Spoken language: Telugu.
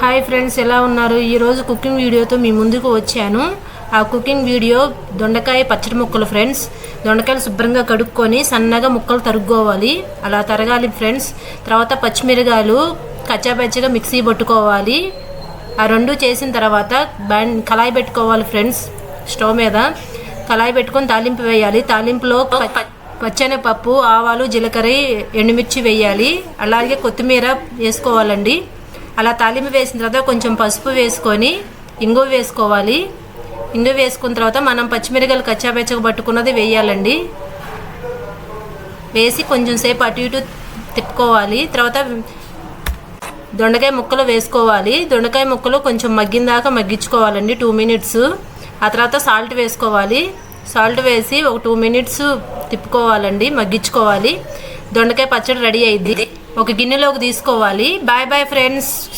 హాయ్ ఫ్రెండ్స్, ఎలా ఉన్నారు? ఈరోజు కుకింగ్ వీడియోతో మీ ముందుకు వచ్చాను. ఆ కుకింగ్ వీడియో దొండకాయ పచ్చడి ముక్కలు ఫ్రెండ్స్. దొండకాయలు శుభ్రంగా కడుక్కొని సన్నగా ముక్కలు తరుక్కోవాలి. అలా తరగాలి ఫ్రెండ్స్. తర్వాత పచ్చిమిరకాయలు కచ్చాపచ్చిగా మిక్సీ పట్టుకోవాలి. ఆ రెండు చేసిన తర్వాత కళాయి పెట్టుకోవాలి ఫ్రెండ్స్. స్టవ్ మీద కళాయి పెట్టుకొని తాలింపు వేయాలి. తాలింపులో పచ్చెనపప్పు, ఆవాలు, జీలకర్ర, ఎండుమిర్చి వేయాలి. అలాగే కొత్తిమీర వేసుకోవాలండి. అలా తాలింపు వేసిన తర్వాత కొంచెం పసుపు వేసుకొని ఇంగువ వేసుకోవాలి. ఇంగువ వేసుకున్న తర్వాత మనం పచ్చిమిరకాయలు కచ్చాపచ్చగా పట్టుకున్నది వేయాలండి. వేసి కొంచెం సేపు అటు ఇటు తిప్పుకోవాలి. తర్వాత దొండకాయ ముక్కలు వేసుకోవాలి. దొండకాయ ముక్కలు కొంచెం మగ్గిన దాకా మగ్గించుకోవాలండి, 2 మినిట్స్. ఆ తర్వాత సాల్ట్ వేసుకోవాలి. సాల్ట్ వేసి ఒక 2 మినిట్స్ తిప్పుకోవాలండి, మగ్గించుకోవాలి. దొండకాయ పచ్చడి రెడీ అయింది. ఒక గిన్నెలోకి తీసుకోవాలి. Bye bye friends.